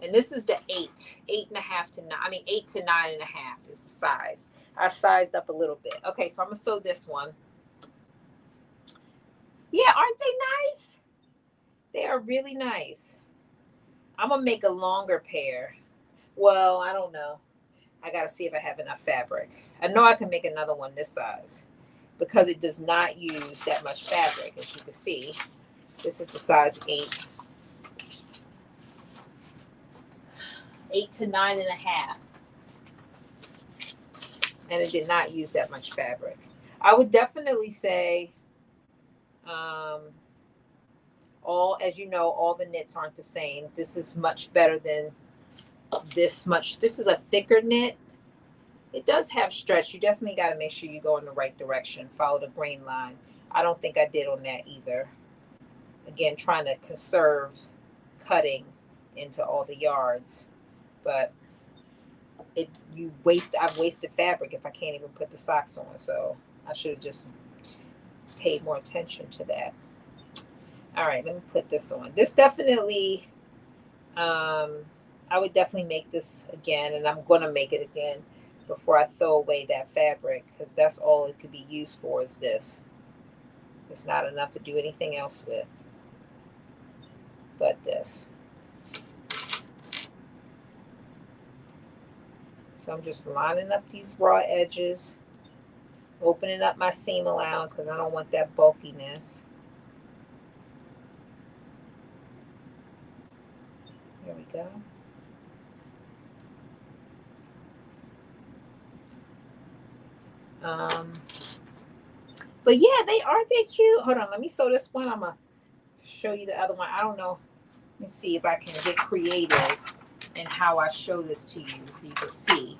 And this is the 8.5 to 9. I mean, 8 to 9.5 is the size. I sized up a little bit. Okay, so I'm going to sew this one. Yeah, aren't they nice? They are really nice. I'm going to make a longer pair. Well, I don't know. I got to see if I have enough fabric. I know I can make another one this size. because it does not use that much fabric. As you can see, this is the size 8 to 9.5. And it did not use that much fabric. I would definitely say, as you know, all the knits aren't the same. This is much better than this much. This is a thicker knit. It does have stretch. You definitely got to make sure you go in the right direction. Follow the grain line. I don't think I did on that either. Again, trying to conserve cutting into all the yards, but I've wasted fabric if I can't even put the socks on. So I should have just paid more attention to that. All right, let me put this on. This definitely, I would definitely make this again, and I'm going to make it again before I throw away that fabric, because that's all it could be used for is this. It's not enough to do anything else with but this. So I'm just lining up these raw edges, opening up my seam allowance because I don't want that bulkiness. There we go. But yeah, aren't they cute? Hold on, let me sew this one. I'm gonna show you the other one. I don't know. Let me see if I can get creative in how I show this to you so you can see.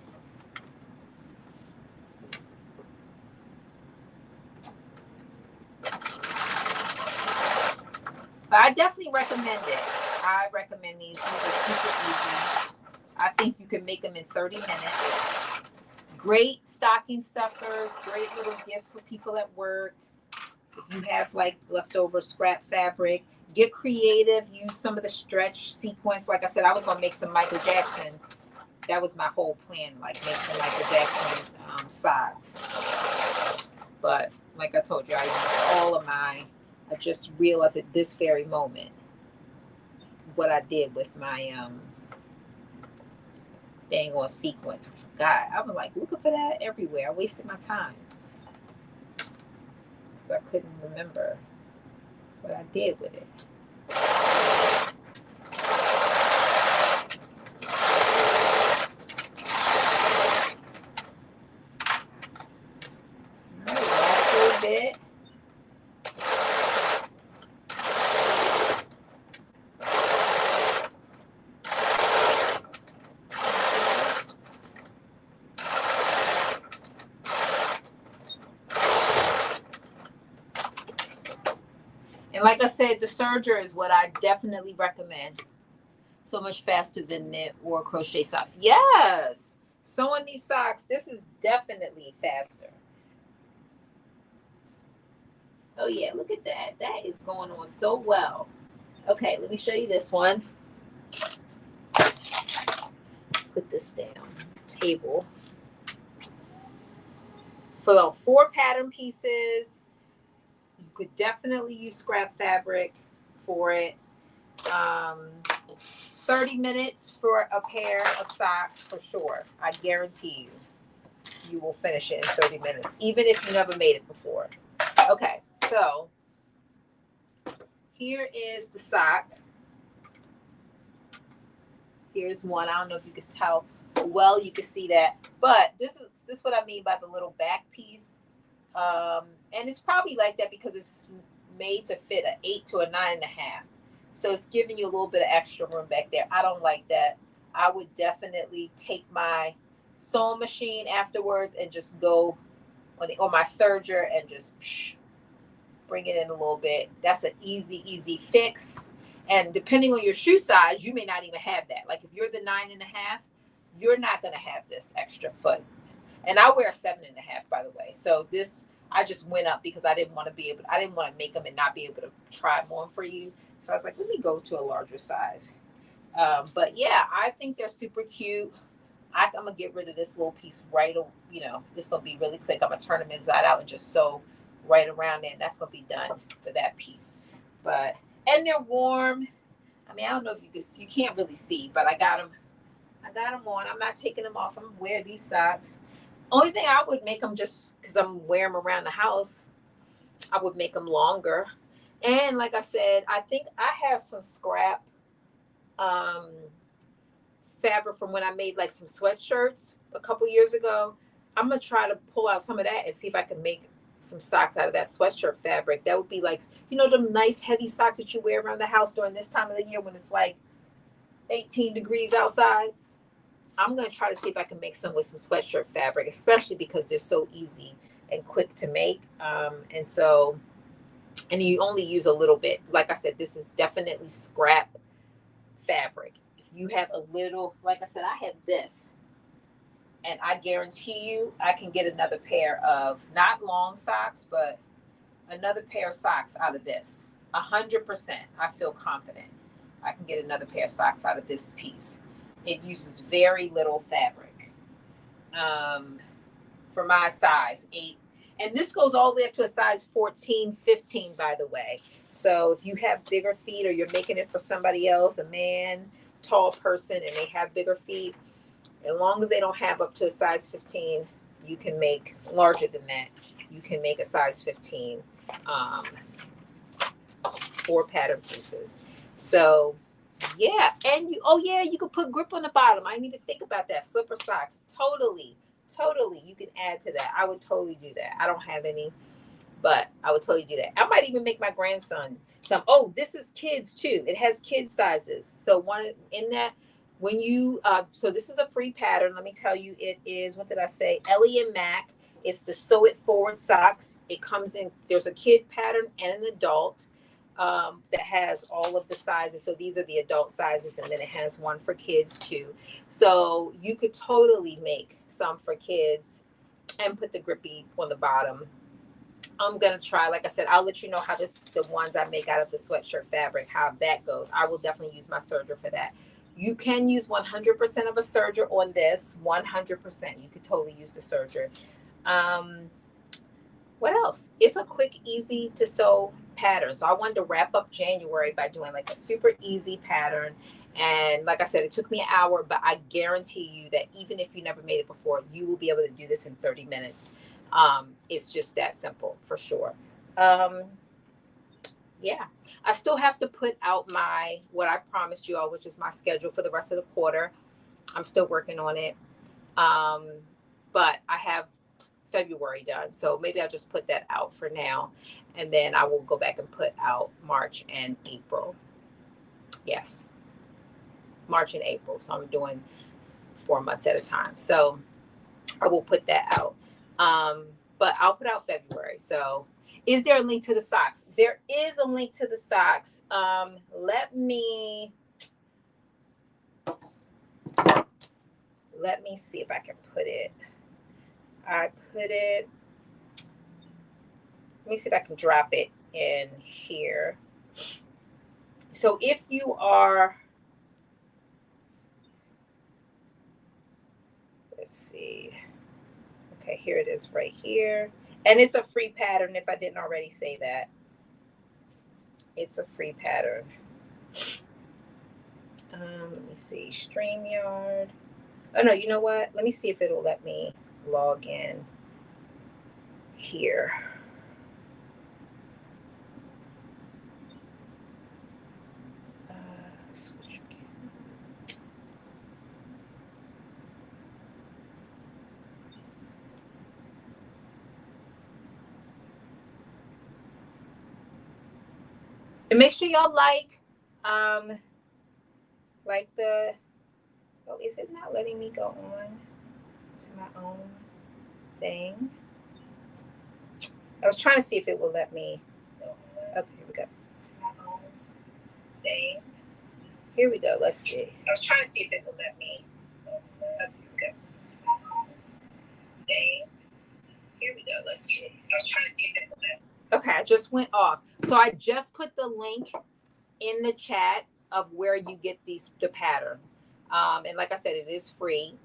But I definitely recommend it. I recommend these. These are super easy. I think you can make them in 30 minutes. Great stocking stuffers, great little gifts for people at work. If you have like leftover scrap fabric, get creative. Use some of the stretch sequence. Like I said, I was going to make some Michael Jackson. That was my whole plan, like make some Michael Jackson socks. But like I told you, I used all of mine. I just realized at this very moment what I did with my dang on sequence. I forgot. I was like looking for that everywhere. I wasted my time because I couldn't remember what I did with it. All right, last little bit. And like I said, the serger is what I definitely recommend. So much faster than knit or crochet socks. Yes, sewing these socks, this is definitely faster. Oh yeah, look at that. That is going on so well. Okay, let me show you this one. Put this down. Table. For the 4 pattern pieces, you could definitely use scrap fabric for it. 30 minutes for a pair of socks for sure. I guarantee you will finish it in 30 minutes, even if you never made it before. Okay, so here is the sock. Here's one. I don't know if you can how well you can see that, but this is what I mean by the little back piece. And it's probably like that because it's made to fit an 8 to a 9.5. So it's giving you a little bit of extra room back there. I don't like that. I would definitely take my sewing machine afterwards and just go on my serger and just bring it in a little bit. That's an easy fix. And depending on your shoe size, you may not even have that. Like if you're the 9.5, you're not going to have this extra foot. And I wear a 7.5, by the way. So this, I just went up because I didn't want to make them and not be able to try them on for you. So I was like, let me go to a larger size. But yeah, I think they're super cute. I'm going to get rid of this little piece right, it's going to be really quick. I'm going to turn them inside out and just sew right around there. And that's going to be done for that piece. And they're warm. I mean, I don't know if you can't really see, but I got them on. I'm not taking them off. I'm going to wear these socks Only thing I would make them, just because I'm wearing them around the house, I would make them longer. And like I said, I think I have some scrap um, fabric from when I made like some sweatshirts a couple years ago. I'm gonna try to pull out some of that and see if I can make some socks out of that sweatshirt fabric. That would be like, you know, them nice heavy socks that you wear around the house during this time of the year when it's like 18 degrees outside. I'm gonna try to see if I can make some with some sweatshirt fabric, especially because they're so easy and quick to make. And you only use a little bit. Like I said, this is definitely scrap fabric. If you have a little, like I said, I have this, and I guarantee you I can get another pair of not long socks, but another pair of socks out of this. 100%. I feel confident I can get another pair of socks out of this piece. It uses very little fabric for my size, 8. And this goes all the way up to a size 14, 15, by the way. So if you have bigger feet or you're making it for somebody else, a man, tall person, and they have bigger feet, as long as they don't have up to a size 15, you can make larger than that. You can make a size 15 for pattern pieces. So yeah, and you could put grip on the bottom. I didn't even think about that. Slipper socks, totally, you can add to that. I would totally do that. I don't have any, but I would totally do that. I might even make my grandson some. Oh, this is kids too. It has kids sizes. So one in that, when you so this is a free pattern. Let me tell you, it is, what did I say? Ellie and Mac. It's the Sew It Forward socks. It comes in, there's a kid pattern and an adult that has all of the sizes. So these are the adult sizes, and then it has one for kids too. So you could totally make some for kids and put the grippy on the bottom. I'm gonna try, like I said, I'll let you know how the ones I make out of the sweatshirt fabric, how that goes. I will definitely use my serger for that. You can use 100% of a serger on this. 100%. You could totally use the serger. What else? It's a quick, easy to sew pattern. So I wanted to wrap up January by doing like a super easy pattern. And like I said, it took me an hour, but I guarantee you that even if you never made it before, you will be able to do this in 30 minutes. It's just that simple for sure. Yeah, I still have to put out what I promised you all, which is my schedule for the rest of the quarter. I'm still working on it. But I have February done. So maybe I'll just put that out for now. And then I will go back and put out March and April. Yes, March and April. So I'm doing 4 months at a time. So I will put that out. But I'll put out February. So is there a link to the socks? There is a link to the socks. Let me see if I can put it. Let me see if I can drop it in here. So if you are, let's see. Okay, here it is right here. And it's a free pattern if I didn't already say that. It's a free pattern. Let me see, StreamYard. Oh no, you know what? Let me see if it'll let me log in here. Switch again. And make sure y'all like the, oh, is it not letting me go on to my own thing? I was trying to see if it will let me. Okay, here we go. To my own thing. Here we go. Let's see. I was trying to see if it will let me. Okay, here we go. To my own thing. Here we go. Let's see. I was trying to see if it will let me. Okay, I just went off. So I just put the link in the chat of where you get the pattern. And like I said, it is free.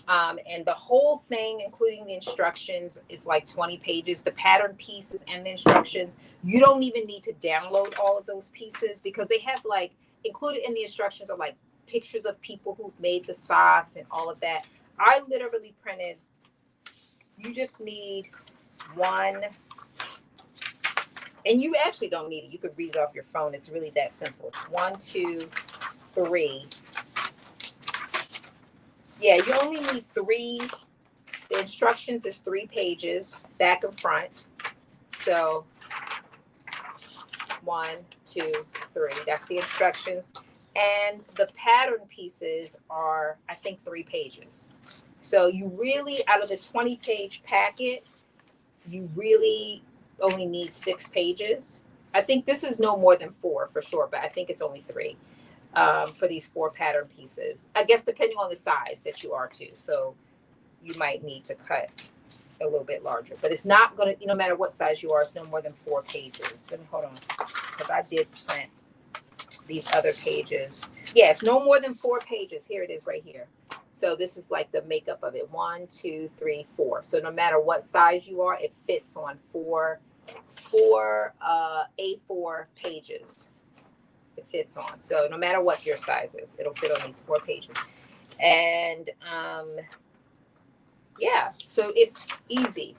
And the whole thing, including the instructions, is like 20 pages. The pattern pieces and the instructions, you don't even need to download all of those pieces, because they have, like, included in the instructions are like pictures of people who've made the socks and all of that. I literally printed You just need one, and you actually don't need it. You could read it off your phone. It's really that simple. 1, 2, 3. Yeah, you only need 3. The instructions is 3 pages, back and front. So 1, 2, 3. That's the instructions. And the pattern pieces are, I think, 3 pages. So you really, out of the 20-page packet, you really only need 6 pages. I think this is no more than 4 for sure, but I think it's only 3 for these 4 pattern pieces. I guess depending on the size that you are too. So you might need to cut a little bit larger, but it's not going to, no matter what size you are, it's no more than 4 pages. Let me hold on, because I did print these other pages. Yeah, it's no more than 4 pages. Here it is right here. So this is like the makeup of it. 1, 2, 3, 4. So no matter what size you are, it fits on 4 A4 pages. It fits on. So no matter what your size is, it'll fit on these 4 pages. And yeah, so it's easy.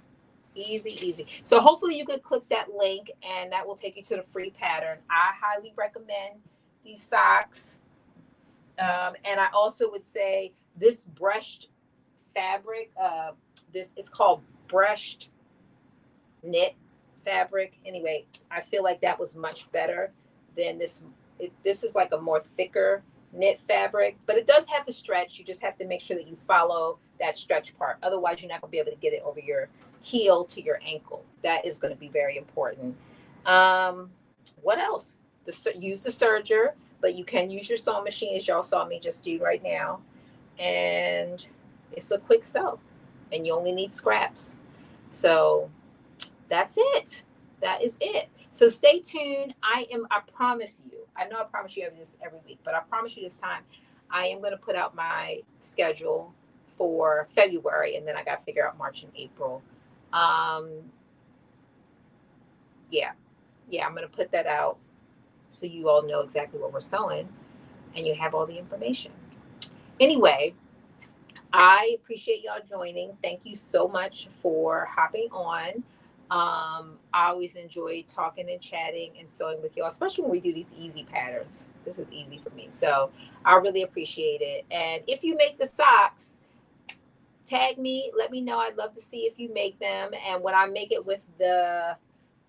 So hopefully you could click that link and that will take you to the free pattern. I highly recommend these socks. And I also would say this brushed fabric, this is called brushed knit fabric. Anyway, I feel like that was much better than this. This is like a more thicker knit fabric, but it does have the stretch. You just have to make sure that you follow that stretch part. Otherwise, you're not going to be able to get it over your heel to your ankle. That is going to be very important. What else? Use the serger, but you can use your sewing machine, as y'all saw me just do right now. And it's a quick sew, and you only need scraps. So that's it. That is it. So stay tuned. I promise you, I know I promise you this every week, but I promise you this time, I am going to put out my schedule for February, and then I got to figure out March and April. Yeah, I'm going to put that out so you all know exactly what we're selling and you have all the information. Anyway, I appreciate y'all joining. Thank you so much for hopping on. I always enjoy talking and chatting and sewing with y'all, especially when we do these easy patterns. This is easy for me. So I really appreciate it. And if you make the socks, tag me, let me know. I'd love to see if you make them. And when I make it with the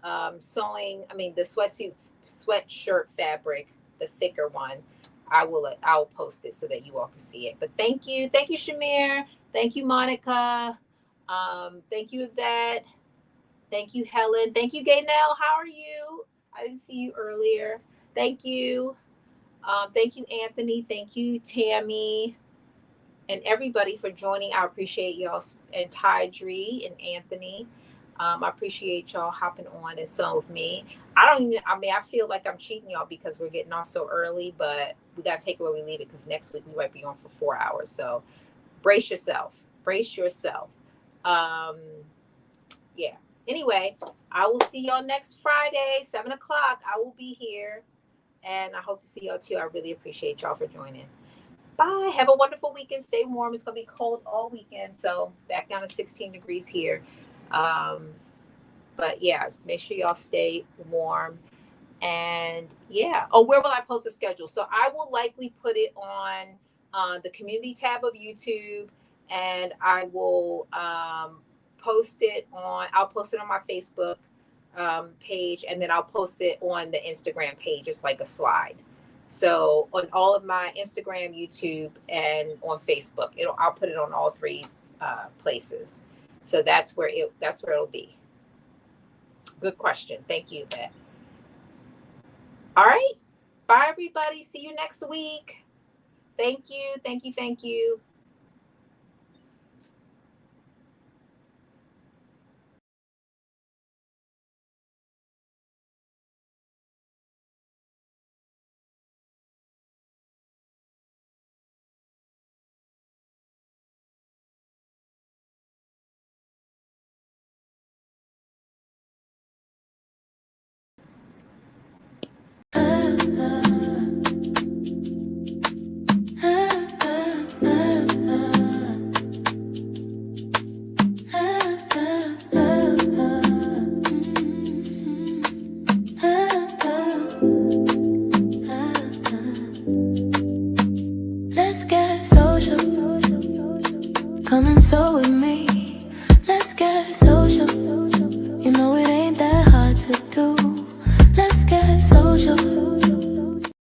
the sweatshirt fabric, the thicker one, I'll post it so that you all can see it. But thank you, Shamir. Thank you, Monica. Thank you, Yvette. Thank you, Helen. Thank you, Gaynell. How are you? I didn't see you earlier. Thank you. Thank you, Anthony. Thank you, Tammy. And everybody for joining. I appreciate y'all, and Tydree and Anthony. I appreciate y'all hopping on and sewing with me. I feel like I'm cheating y'all because we're getting off so early, but we got to take it where we leave it, because next week we might be on for 4 hours. So brace yourself. Yeah. Anyway, I will see y'all next Friday, 7 o'clock. I will be here, and I hope to see y'all too. I really appreciate y'all for joining. Bye. Have a wonderful weekend. Stay warm. It's going to be cold all weekend. So back down to 16 degrees here. But yeah, make sure y'all stay warm. And yeah. Oh, where will I post the schedule? So I will likely put it on the community tab of YouTube, and I will I'll post it on my Facebook page, and then I'll post it on the Instagram page. It's like a slide. So on all of my Instagram, YouTube, and on Facebook, I'll put it on all 3 places. So that's where it'll be. Good question. Thank you, Beth. All right. Bye, everybody. See you next week. Thank you. Ah, ah, ah, ah. So it